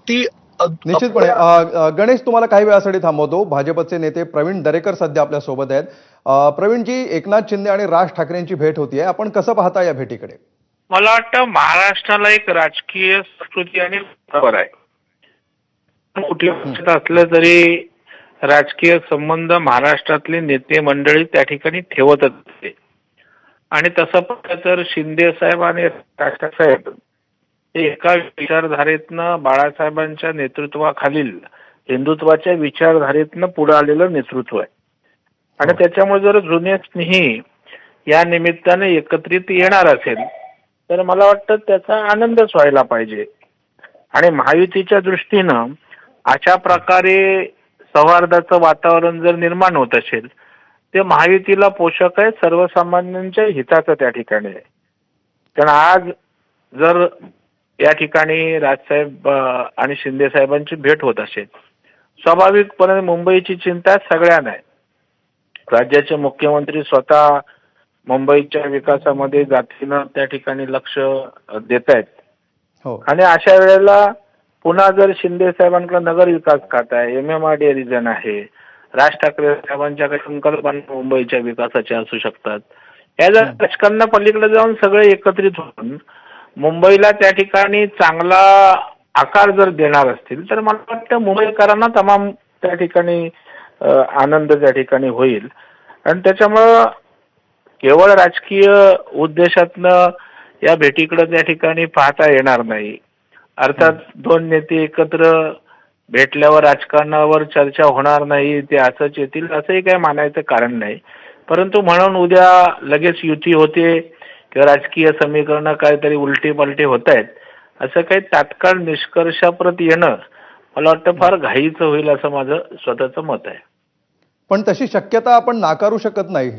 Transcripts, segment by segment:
ती निश्चितपणे गणेश तुम्हाला काही वेळासाठी थांबवतो. भाजपचे नेते प्रवीण दरेकर सध्या आपल्या सोबत आहेत. प्रवीणजी, एकनाथ शिंदे आणि राज ठाकरेंची भेट होतीये, आपण कसं पाहता या भेटीकडे? मला वाटतं महाराष्ट्राला एक राजकीय संस्कृती आणि परंपरा आहे. कुठल्या पक्षात असलं तरी राजकीय संबंध महाराष्ट्रातले नेते मंडळी त्या ठिकाणी ठेवतच असते. आणि तसं पाहिलं तर शिंदे साहेब आणि राज साहेब हे एका विचारधारेतनं बाळासाहेबांच्या नेतृत्वाखालील हिंदुत्वाच्या विचारधारेतनं पुढे आलेलं नेतृत्व आहे. आणि त्याच्यामुळे जर जुने स्नेही या निमित्ताने एकत्रित येणार असेल तर मला वाटतं त्याचा आनंदच व्हायला पाहिजे. आणि महायुतीच्या दृष्टीनं अशा प्रकारे सौहार्दाचं वातावरण जर निर्माण होत असेल ते महायुतीला पोषक आहे, सर्वसामान्यांच्या हिताचं त्या ठिकाणी आहे. कारण आज जर या ठिकाणी राजसाहेब आणि शिंदे साहेबांची भेट होत असेल, स्वाभाविकपणे मुंबईची चिंता सगळ्यांना आहे. राज्याचे मुख्यमंत्री स्वतः मुंबईच्या विकासामध्ये जातीनं त्या ठिकाणी लक्ष देत आहेत. आणि अशा वेळेला पुन्हा जर शिंदे साहेबांकडे नगर विकास खाता आहे, MMRDA रिजन आहे, राज ठाकरे साहेबांच्या काही संकल्पना मुंबईच्या विकासाच्या असू शकतात. या जर राजकारणा पलीकडे जाऊन सगळे एकत्रित होऊन मुंबईला त्या ठिकाणी चांगला आकार जर देणार असतील तर मला वाटतं मुंबईकरांना तमाम त्या ठिकाणी आनंद त्या ठिकाणी होईल. आणि त्याच्यामुळं केवळ राजकीय उद्देशातनं या भेटीकडे त्या ठिकाणी पाहता येणार नाही. अर्थात दोन नेते एकत्र भेटल्यावर राजकारणावर चर्चा होणार नाही, ते असंच येतील असंही काही मानायचं कारण नाही. परंतु म्हणून उद्या लगेच युती होते किंवा राजकीय समीकरणं काहीतरी उलटी पलटी होत आहेत असं काही तात्काळ निष्कर्षाप्रत येणं मला वाटतं फार घाईचं होईल असं माझं स्वतःचं मत आहे. पण तशी शक्यता आपण नाकारू शकत नाही.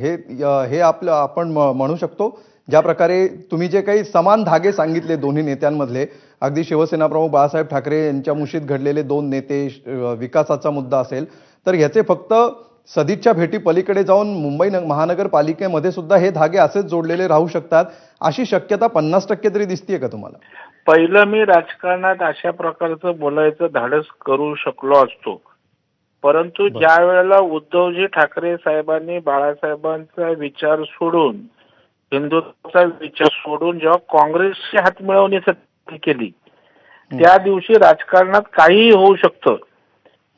हे आपलं आपण म्हणू शकतो. ज्या प्रकारे तुम्ही जे काही समान धागे सांगितले दोन्ही नेत्यांमधले, अगदी शिवसेना प्रमुख बाळासाहेब ठाकरे यांच्या मुशीत घडलेले दोन नेते, विकासाचा मुद्दा असेल, तर ह्याचे फक्त सदिच्छा भेटी पलीकडे जाऊन मुंबई महानगरपालिकेमध्ये सुद्धा हे धागे असेच जोडलेले राहू शकतात, अशी शक्यता 50% तरी दिसतीये का तुम्हाला? पहिलं मी राजकारणात अशा प्रकारचं बोलायचं धाडस करू शकलो असतो, परंतु ज्या वेळेला उद्धवजी ठाकरे साहेबांनी बाळासाहेबांचा विचार सोडून, हिंदुत्वाचा विचार सोडून जेव्हा काँग्रेसची हातमिळवणी केली त्या दिवशी राजकारणात काहीही होऊ शकतं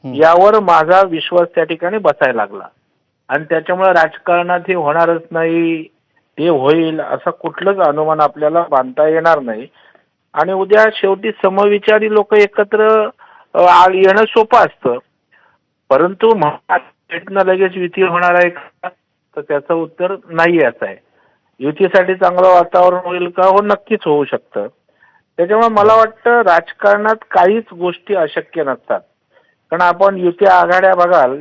यावर माझा विश्वास त्या ठिकाणी बसायला लागला. आणि त्याच्यामुळे राजकारणात हे होणारच नाही, ते होईल असं कुठलंच अनुमान आपल्याला बांधता येणार नाही. आणि उद्या शेवटी समविचारी लोक एकत्र येणं सोपं असतं, परंतु भेटणं लगेच युती होणार आहे का, तर त्याचं उत्तर नाही असं आहे. युतीसाठी चांगलं वातावरण होईल का, हो नक्कीच होऊ शकतं. त्याच्यामुळे मला वाटतं राजकारणात काहीच गोष्टी अशक्य नसतात. कारण आपण युती आघाड्या बघाल,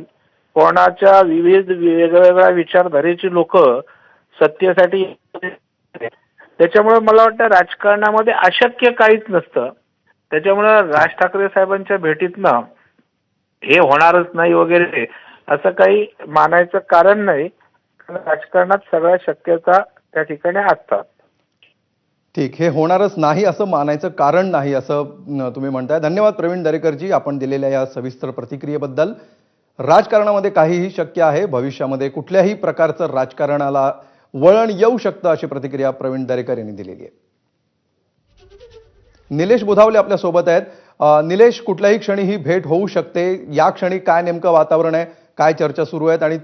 कोणाच्या विविध वेगवेगळ्या विचारधारेची लोक सत्तेसाठी, त्याच्यामुळे मला वाटतं राजकारणामध्ये अशक्य काहीच नसतं. त्याच्यामुळे राज ठाकरे साहेबांच्या भेटीतनं हे होणारच नाही वगैरे असं काही मानायचं कारण नाही. राजकारणात सगळ्या शक्यता त्या ठिकाणी असतात. ठीक, हे होणारच नाही असं मानायचं कारण नाही असं तुम्ही म्हणताय. धन्यवाद प्रवीण दरेकरजी, आपण दिलेल्या या सविस्तर प्रतिक्रियेबद्दल. राजकारणामध्ये काहीही शक्य आहे, भविष्यामध्ये कुठल्याही प्रकारचं राजकारणाला वळण येऊ शकतं अशी प्रतिक्रिया प्रवीण दरेकर यांनी दिलेली आहे. निलेश बुधावले आपल्या सोबत आहेत. निलेश, कुठल्याही क्षणी ही भेट होऊ शकते, या क्षणी काय नेमकं वातावरण आहे, काय चर्चा सुरू आहेत आणि